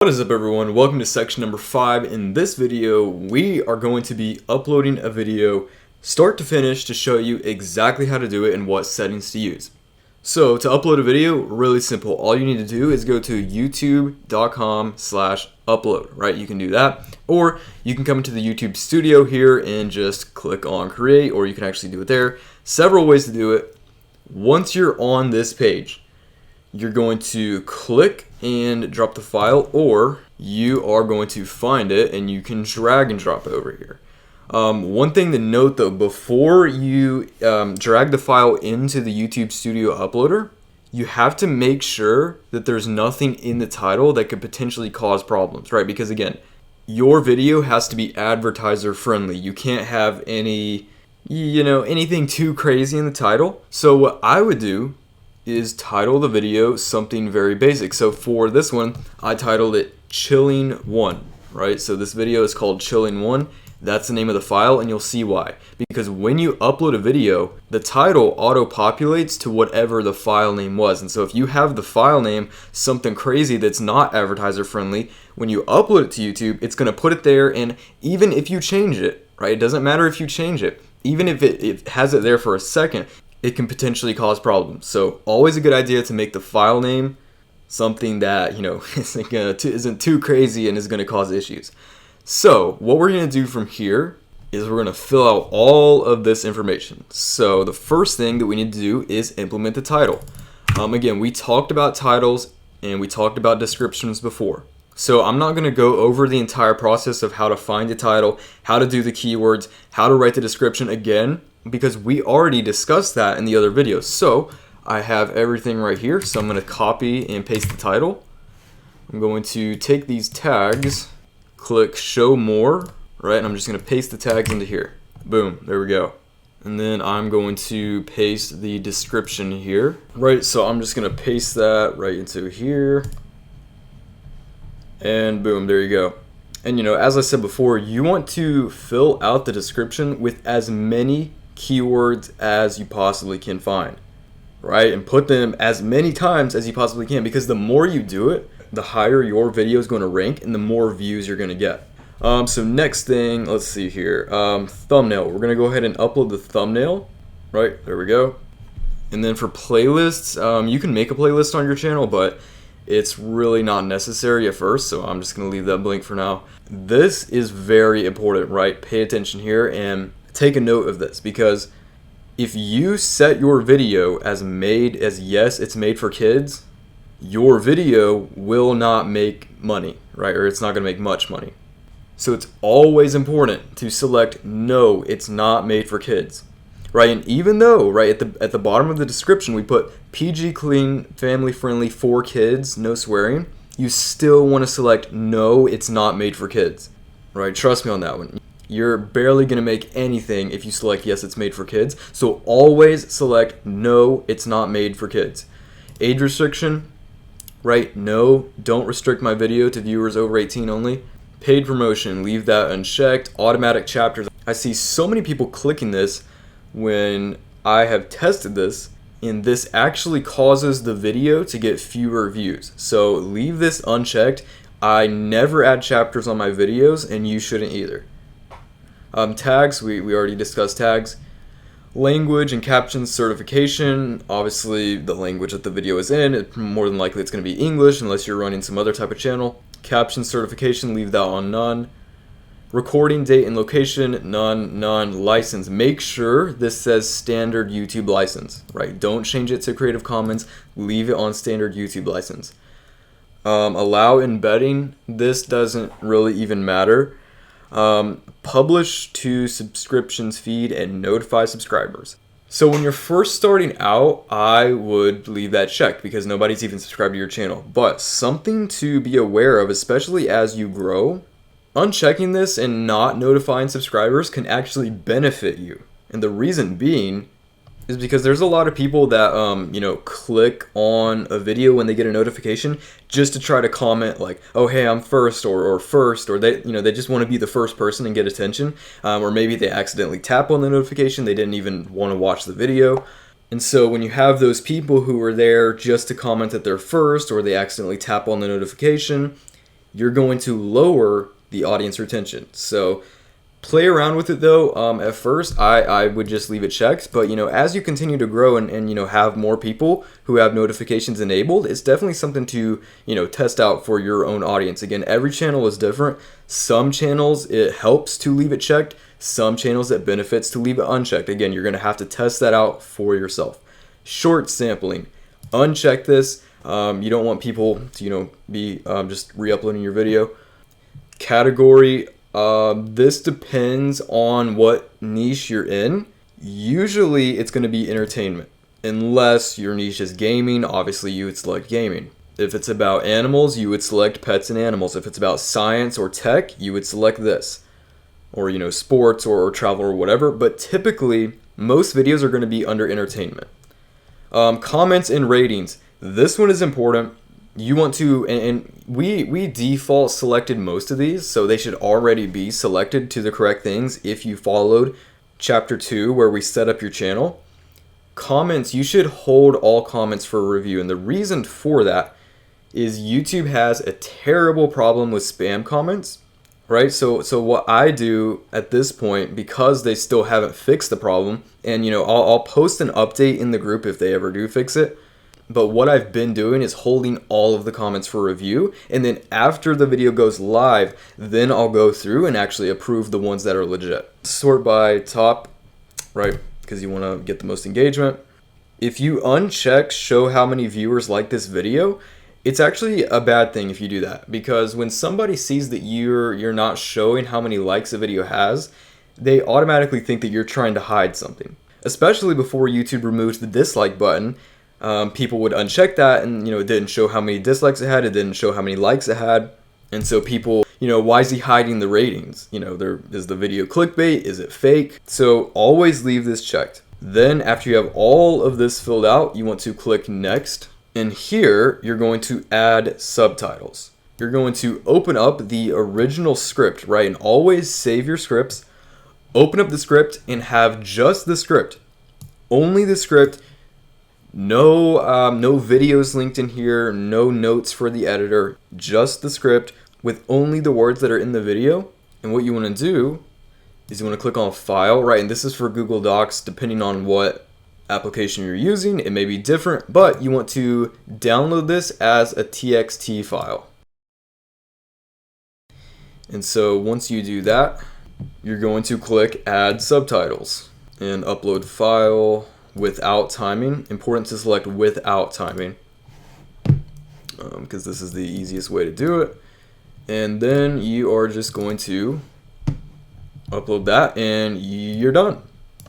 What is up, everyone? Welcome to section number 5. In this video, we are going to be uploading a video start to finish to show you exactly how to do it and what settings to use. So to upload a video, really simple. All you need to do is go to youtube.com/upload, right? You can do that, or you can come into the YouTube studio here and just click on create, or you can actually do it there. Several ways to do it. Once you're on this page, you're going to click and drop the file, or you are going to find it and you can drag and drop it over here. One thing to note though, before you drag the file into the YouTube Studio uploader, you have to make sure that there's nothing in the title that could potentially cause problems, right? Because again, your video has to be advertiser friendly. You can't have anything too crazy in the title. So what I would do is title the video something very basic. So for this one, I titled it Chilling 1, right? So this video is called Chilling 1. That's the name of the file, and you'll see why. Because when you upload a video, the title auto-populates to whatever the file name was. And so if you have the file name something crazy that's not advertiser friendly, when you upload it to YouTube, it's going to put it there, and even if you change it, right? It doesn't matter if you change it. Even if it has it there for a second, it can potentially cause problems. So always a good idea to make the file name something that isn't too crazy and is going to cause issues. So what we're going to do from here is we're going to fill out all of this information. So the first thing that we need to do is implement the title. Again, we talked about titles and we talked about descriptions before. So I'm not going to go over the entire process of how to find the title, how to do the keywords, how to write the description again, because we already discussed that in the other videos. So I have everything right here. So I'm going to copy and paste the title. I'm going to take these tags, click show more, right? And I'm just going to paste the tags into here. Boom, there we go. And then I'm going to paste the description here, right? So I'm just going to paste that right into here. And boom, there you go. And as I said before, you want to fill out the description with as many keywords as you possibly can find, right? And put them as many times as you possibly can, because the more you do it, the higher your video is going to rank and the more views you're going to get. So next thing, let's see here, thumbnail. We're going to go ahead and upload the thumbnail, right? There we go. And then for playlists, you can make a playlist on your channel, but it's really not necessary at first, so I'm just going to leave that blank for now. This is very important, right? Pay attention here and take a note of this, because if you set your video as yes, it's made for kids, your video will not make money, right? Or it's not going to make much money. So it's always important to select no, it's not made for kids. Right, and even though, right, at the bottom of the description we put PG clean, family friendly for kids, no swearing, you still want to select no, it's not made for kids. Right, trust me on that one. You're barely going to make anything if you select yes, it's made for kids. So always select no, it's not made for kids. Age restriction, right, no, don't restrict my video to viewers over 18 only. Paid promotion, leave that unchecked. Automatic chapters. I see so many people clicking this when I have tested this, and this actually causes the video to get fewer views. So leave this unchecked. I never add chapters on my videos, and you shouldn't either. Tags, we already discussed tags. Language and captions certification, obviously the language that the video is in, more than likely it's going to be English unless you're running some other type of channel. Caption certification, leave that on none. Recording date and location, none. License, make sure this says standard YouTube license, right? Don't change it to Creative Commons, leave it on standard YouTube license. Allow embedding, this doesn't really even matter. Publish to subscriptions feed and notify subscribers. So when you're first starting out, I would leave that checked because nobody's even subscribed to your channel. But something to be aware of, especially as you grow, unchecking this and not notifying subscribers can actually benefit you. And the reason being is because there's a lot of people that click on a video when they get a notification just to try to comment like, oh hey, I'm first, or first, or they just want to be the first person and get attention, or maybe they accidentally tap on the notification, they didn't even want to watch the video. And so when you have those people who are there just to comment that they're first, or they accidentally tap on the notification, you're going to lower the audience retention. So play around with it though. At first, I would just leave it checked, but as you continue to grow and have more people who have notifications enabled, it's definitely something to test out for your own audience. Again, every channel is different. Some channels it helps to leave it checked. Some channels it benefits to leave it unchecked. Again, you're gonna have to test that out for yourself. Short sampling, uncheck this. You don't want people to be just re-uploading your video. Category. This depends on what niche you're in. Usually it's going to be entertainment. Unless your niche is gaming, obviously you would select gaming. If it's about animals, you would select pets and animals. If it's about science or tech, you would select this. Or sports or travel or whatever. But typically, most videos are going to be under entertainment. Comments and ratings. This one is important. You want to, and we default selected most of these, so they should already be selected to the correct things if you followed chapter 2 where we set up your channel. Comments, you should hold all comments for review, and the reason for that is YouTube has a terrible problem with spam comments, right? So what I do at this point, because they still haven't fixed the problem, and I'll post an update in the group if they ever do fix it. But what I've been doing is holding all of the comments for review, and then after the video goes live, then I'll go through and actually approve the ones that are legit. Sort by top, right? Because you want to get the most engagement. If you uncheck show how many viewers like this video, it's actually a bad thing if you do that, because when somebody sees that you're not showing how many likes a video has, they automatically think that you're trying to hide something. Especially before YouTube removes the dislike button. People would uncheck that, and it didn't show how many dislikes it had, it didn't show how many likes it had, and so people, why is he hiding the ratings? Is the video clickbait? Is it fake? So always leave this checked. Then after you have all of this filled out, you want to click next, and here you're going to add subtitles. You're going to open up the original script, right? And always save your scripts. Open up the script and have just the script, only the script. No videos linked in here, no notes for the editor, just the script with only the words that are in the video. And what you want to do is you want to click on File, right? And this is for Google Docs, depending on what application you're using. It may be different, but you want to download this as a TXT file. And so once you do that, you're going to click Add Subtitles and upload file. Without timing. Important to select without timing, because this is the easiest way to do it. And then you are just going to upload that and you're done,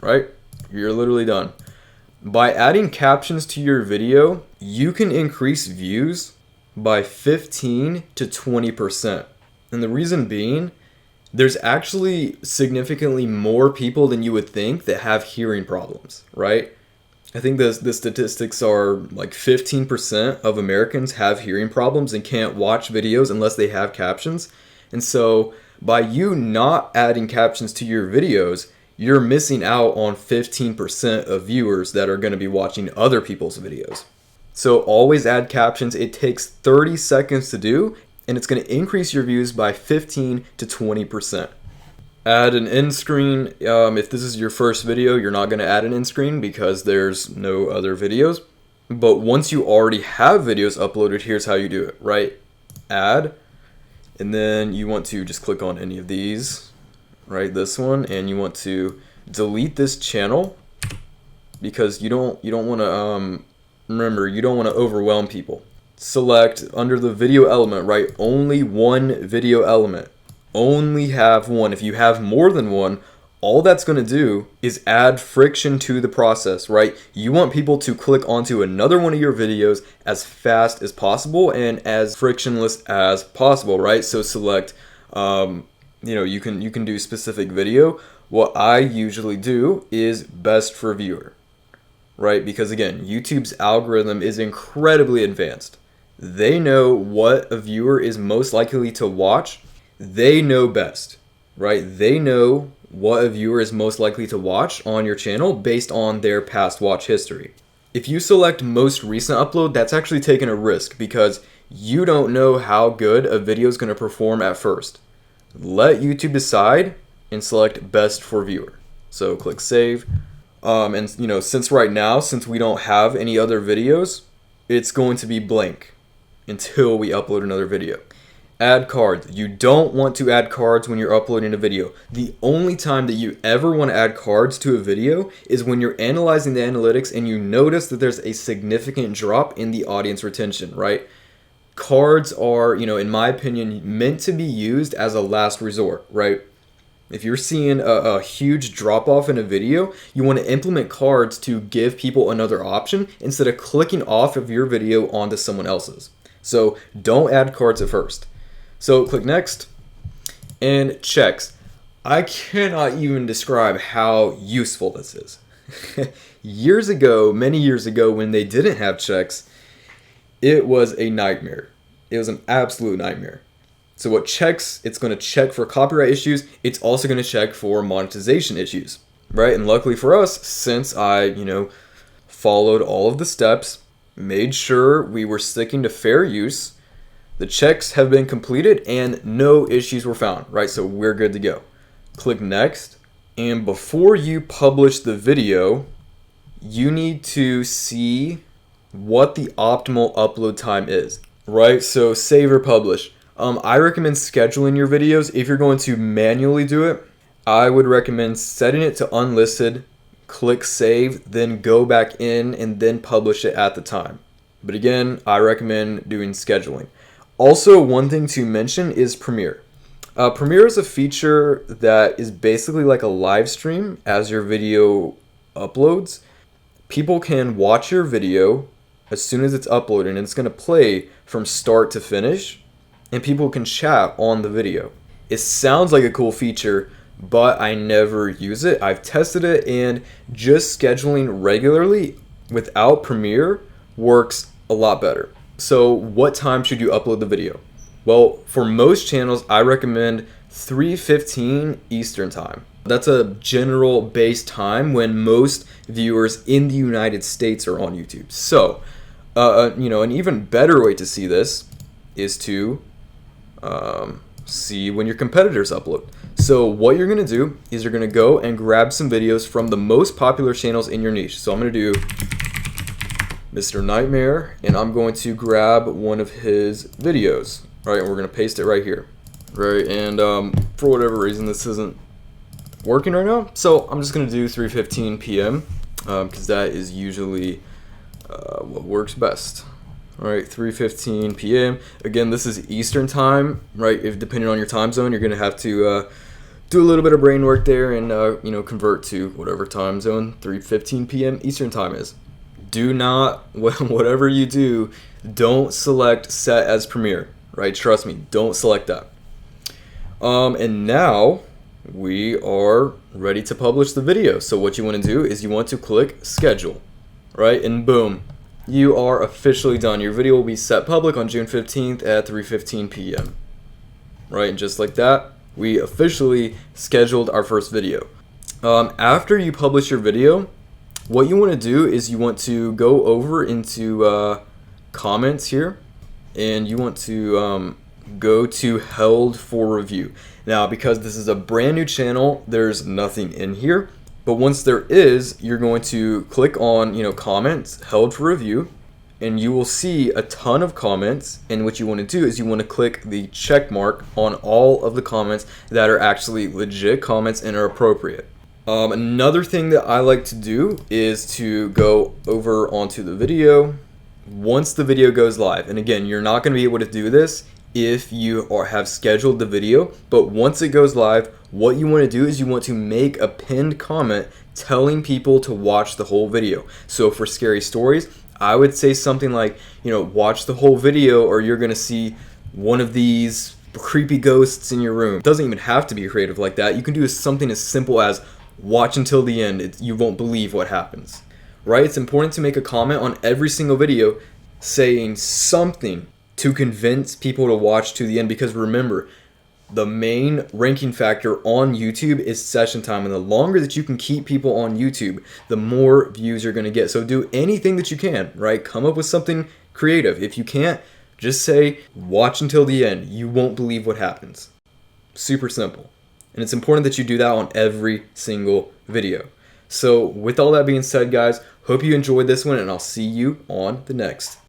right? You're literally done. By adding captions to your video, you can increase views by 15 to 20%. And the reason being, there's actually significantly more people than you would think that have hearing problems, right? I think the statistics are like 15% of Americans have hearing problems and can't watch videos unless they have captions. And so by you not adding captions to your videos, you're missing out on 15% of viewers that are going to be watching other people's videos. So always add captions. It takes 30 seconds to do, and it's going to increase your views by 15 to 20%. Add an end screen. If this is your first video, you're not going to add an end screen because there's no other videos. But once you already have videos uploaded, here's how you do it, right? Add, and then you want to just click on any of these, right? This one, and you want to delete this channel because you don't want to remember, you don't want to overwhelm people. Select under the video element, right? Only one video element. Only have one. If you have more than one, all that's going to do is add friction to the process, right? You want people to click onto another one of your videos as fast as possible and as frictionless as possible, right? So select, you can do specific video. What I usually do is best for viewer, right? Because again, YouTube's algorithm is incredibly advanced. They know what a viewer is most likely to watch. They know best, right? They know what a viewer is most likely to watch on your channel based on their past watch history. If you select most recent upload, that's actually taking a risk because You don't know how good a video is going to perform at first. Let YouTube decide and select best for viewer. So click save. And you know, since right now, since we don't have any other videos, it's going to be blank until we upload another video. Add cards. You don't want to add cards when you're uploading a video. The only time that you ever want to add cards to a video is when you're analyzing the analytics and you notice that there's a significant drop in the audience retention, right? Cards are, you know, in my opinion, meant to be used as a last resort, right? If you're seeing a huge drop off in a video, you want to implement cards to give people another option instead of clicking off of your video onto someone else's. So don't add cards at first. So click next and checks. I cannot even describe how useful this is. Years ago, many years ago, when they didn't have checks, it was a nightmare. It was an absolute nightmare. So what checks, it's going to check for copyright issues. It's also going to check for monetization issues, right? And luckily for us, since I, you know, followed all of the steps, made sure we were sticking to fair use, the checks have been completed and no issues were found, right? So we're good to go. Click next. And before you publish the video, you need to see what the optimal upload time is, right? So save or publish. I recommend scheduling your videos. If you're going to manually do it, I would recommend setting it to unlisted, click save, then go back in and then publish it at the time. But again, I recommend doing scheduling. Also, one thing to mention is Premiere. Premiere is a feature that is basically like a live stream as your video uploads. People can watch your video as soon as it's uploaded and it's going to play from start to finish, and people can chat on the video. It sounds like a cool feature, but I never use it. I've tested it, and just scheduling regularly without Premiere works a lot better. So what time should you upload the video? Well, for most channels, I recommend 3:15 Eastern time. That's a general base time when most viewers in the United States are on YouTube. So, you know, an even better way to see this is to see when your competitors upload. So what you're going to do is you're going to go and grab some videos from the most popular channels in your niche. So I'm going to do Mr. Nightmare, and I'm going to grab one of his videos. All right, and we're going to paste it right here. Right, and for whatever reason, this isn't working right now. So I'm just going to do 3:15 p.m. Because that is usually what works best. All right, 3:15 p.m. Again, this is Eastern time, right? If depending on your time zone, you're going to have to do a little bit of brain work there and you know, convert to whatever time zone 3:15 p.m. Eastern time is. Do not, whatever you do, don't select set as Premiere, right? Trust me, don't select that. And now we are ready to publish the video. So what you want to do is you want to click schedule, right? And boom, you are officially done. Your video will be set public on June 15th at 3:15 p.m. Right, and just like that, we officially scheduled our first video. After you publish your video, what you want to do is you want to go over into comments here, and you want to go to held for review. Now, because this is a brand new channel, there's nothing in here. But once there is, you're going to click on, you know, comments, held for review, and you will see a ton of comments. And what you want to do is you want to click the check mark on all of the comments that are actually legit comments and are appropriate. Another thing that I like to do is to go over onto the video once the video goes live. And again, you're not going to be able to do this if you have scheduled the video, but once it goes live, what you want to do is you want to make a pinned comment telling people to watch the whole video. So for scary stories, I would say something like, you know, watch the whole video or you're going to see one of these creepy ghosts in your room. It doesn't even have to be creative like that. You can do something as simple as watch until the end. You won't believe what happens, right? It's important to make a comment on every single video saying something to convince people to watch to the end, because remember, the main ranking factor on YouTube is session time, and the longer that you can keep people on YouTube, the more views you're going to get. So do anything that you can, right? Come up with something creative. If you can't, Just say, watch until the end. You won't believe what happens. Super simple. And it's important that you do that on every single video. So with all that being said, guys, hope you enjoyed this one, and I'll see you on the next.